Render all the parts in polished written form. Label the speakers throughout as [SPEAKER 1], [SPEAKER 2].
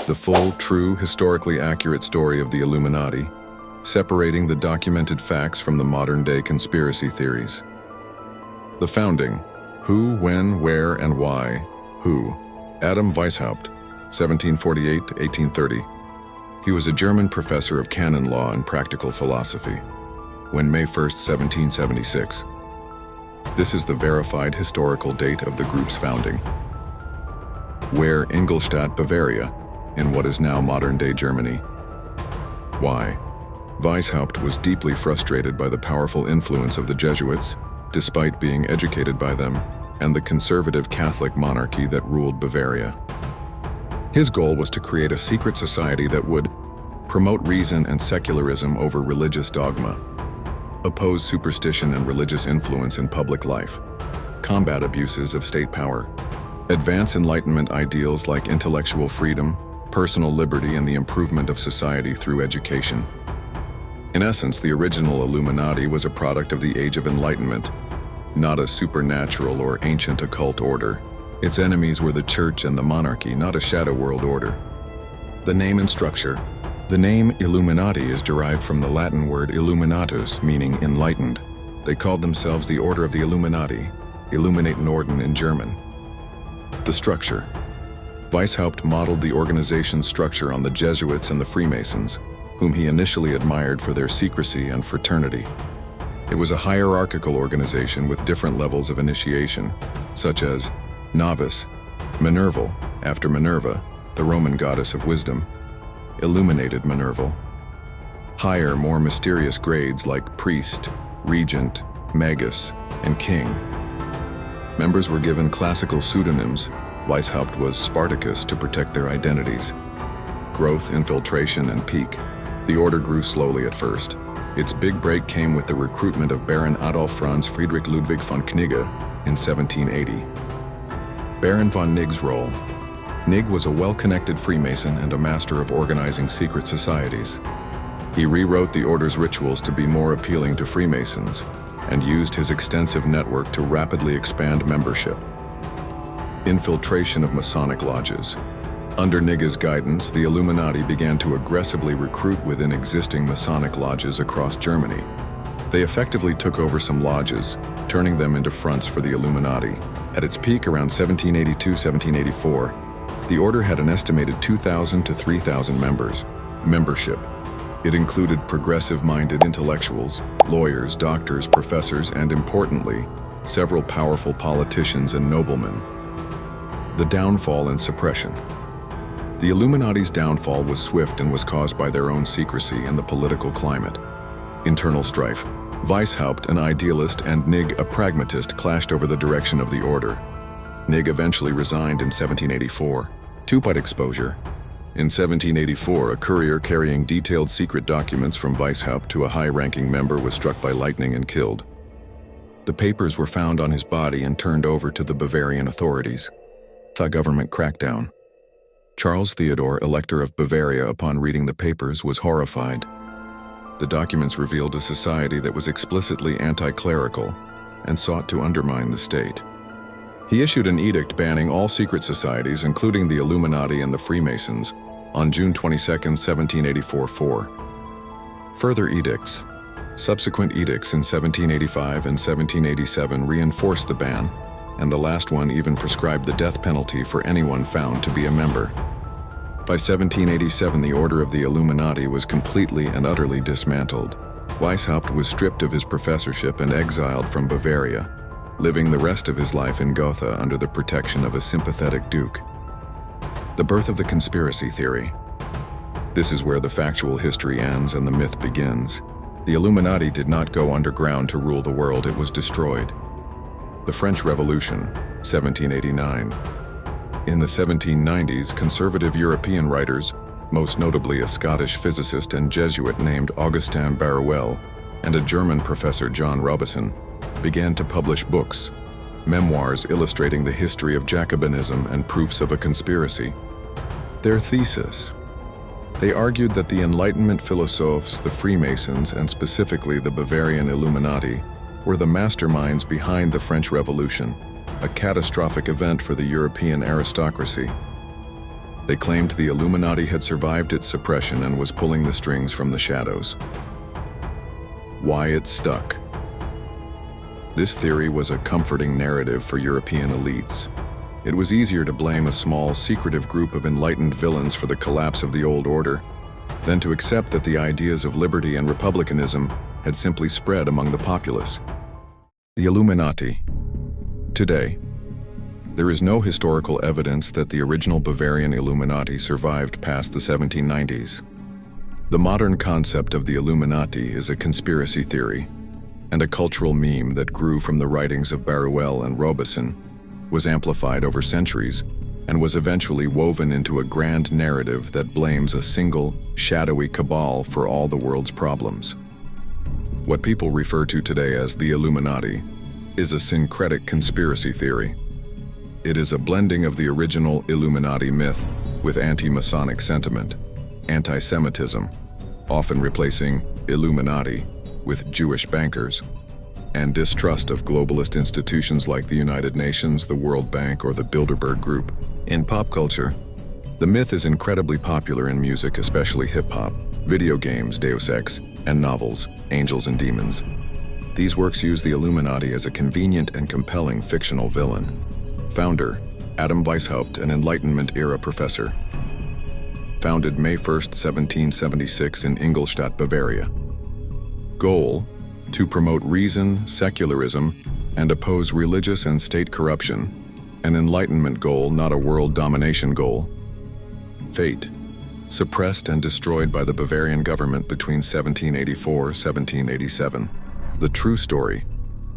[SPEAKER 1] The full, true, historically accurate story of the Illuminati, separating the documented facts from the modern-day conspiracy theories. The founding: who, when, where, and why. Who? Adam Weishaupt, 1748-1830. He was a German professor of canon law and practical philosophy. When May 1, 1776. This is the verified historical date of the group's founding. Where? Ingolstadt, Bavaria, in what is now modern-day Germany. Why? Weishaupt was deeply frustrated by the powerful influence of the Jesuits, despite being educated by them, and the conservative Catholic monarchy that ruled Bavaria. His goal was to create a secret society that would promote reason and secularism over religious dogma, oppose superstition and religious influence in public life, combat abuses of state power, advance Enlightenment ideals like intellectual freedom, personal liberty, and the improvement of society through education. In essence, the original Illuminati was a product of the Age of Enlightenment, not a supernatural or ancient occult order. Its enemies were the church and the monarchy, not a shadow world order. The name and structure. The name Illuminati is derived from the Latin word illuminatus, meaning enlightened. They called themselves the Order of the Illuminati, Illuminaten Orden in German. The structure. Weishaupt modeled the organization's structure on the Jesuits and the Freemasons, whom he initially admired for their secrecy and fraternity. It was a hierarchical organization with different levels of initiation, such as novice, Minerval, after Minerva, the Roman goddess of wisdom, illuminated Minerval. Higher, more mysterious grades like priest, regent, magus, and king. Members were given classical pseudonyms. Weishaupt was Spartacus to protect their identities. Growth, infiltration, and peak. The order grew slowly at first. Its big break came with the recruitment of Baron Adolf Franz Friedrich Ludwig von Knigge in 1780. Baron von Knigge's role. Knigge was a well-connected Freemason and a master of organizing secret societies. He rewrote the order's rituals to be more appealing to Freemasons and used his extensive network to rapidly expand membership. Infiltration of Masonic lodges. Under Knigge's guidance, the Illuminati began to aggressively recruit within existing Masonic lodges across Germany. They effectively took over some lodges, turning them into fronts for the Illuminati. At its peak around 1782-1784, the order had an estimated 2,000 to 3,000 members. Membership. It included progressive-minded intellectuals, lawyers, doctors, professors, and importantly, several powerful politicians and noblemen. The downfall and suppression. The Illuminati's downfall was swift and was caused by their own secrecy and the political climate. Internal strife. Weishaupt, an idealist, and Knigge, a pragmatist, clashed over the direction of the order. Knigge eventually resigned in 1784. Two-part exposure. In 1784, a courier carrying detailed secret documents from Weishaupt to a high-ranking member was struck by lightning and killed. The papers were found on his body and turned over to the Bavarian authorities. The government crackdown. Charles Theodore, Elector of Bavaria, upon reading the papers, was horrified. The documents revealed a society that was explicitly anti-clerical and sought to undermine the state. He issued an edict banning all secret societies, including the Illuminati and the Freemasons, on June 22, 1784. Further edicts. Subsequent edicts in 1785 and 1787 reinforced the ban, and the last one even prescribed the death penalty for anyone found to be a member. By 1787, the Order of the Illuminati was completely and utterly dismantled. Weishaupt was stripped of his professorship and exiled from Bavaria, living the rest of his life in Gotha under the protection of a sympathetic duke. The birth of the conspiracy theory. This is where the factual history ends and the myth begins. The Illuminati did not go underground to rule the world, it was destroyed. The French Revolution, 1789. In the 1790s, conservative European writers, most notably a Scottish physicist and Jesuit named Augustin Barruel and a German professor John Robison, began to publish books, memoirs illustrating the history of Jacobinism and proofs of a conspiracy. Their thesis. They argued that the Enlightenment philosophes, the Freemasons, and specifically the Bavarian Illuminati, were the masterminds behind the French Revolution, a catastrophic event for the European aristocracy. They claimed the Illuminati had survived its suppression and was pulling the strings from the shadows. Why it stuck. This theory was a comforting narrative for European elites. It was easier to blame a small, secretive group of enlightened villains for the collapse of the old order than to accept that the ideas of liberty and republicanism had simply spread among the populace. The Illuminati. Today, there is no historical evidence that the original Bavarian Illuminati survived past the 1790s. The modern concept of the Illuminati is a conspiracy theory and a cultural meme that grew from the writings of Baruel and Robesson, was amplified over centuries, and was eventually woven into a grand narrative that blames a single, shadowy cabal for all the world's problems. What people refer to today as the Illuminati is a syncretic conspiracy theory. It is a blending of the original Illuminati myth with anti-Masonic sentiment, anti-Semitism, often replacing Illuminati with Jewish bankers, and distrust of globalist institutions like the United Nations, the World Bank, or the Bilderberg Group. In pop culture, the myth is incredibly popular in music, especially hip-hop, video games, Deus Ex, and novels, Angels and Demons. These works use the Illuminati as a convenient and compelling fictional villain. Founder, Adam Weishaupt, an Enlightenment-era professor. Founded May 1, 1776 in Ingolstadt, Bavaria. Goal: to promote reason, secularism, and oppose religious and state corruption. An Enlightenment goal, not a world domination goal. Fate: suppressed and destroyed by the Bavarian government between 1784-1787. The true story.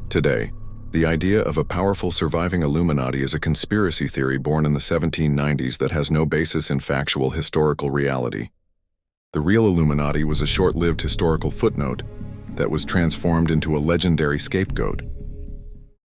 [SPEAKER 1] Today, the idea of a powerful surviving Illuminati is a conspiracy theory born in the 1790s that has no basis in factual historical reality. The real Illuminati was a short-lived historical footnote that was transformed into a legendary scapegoat.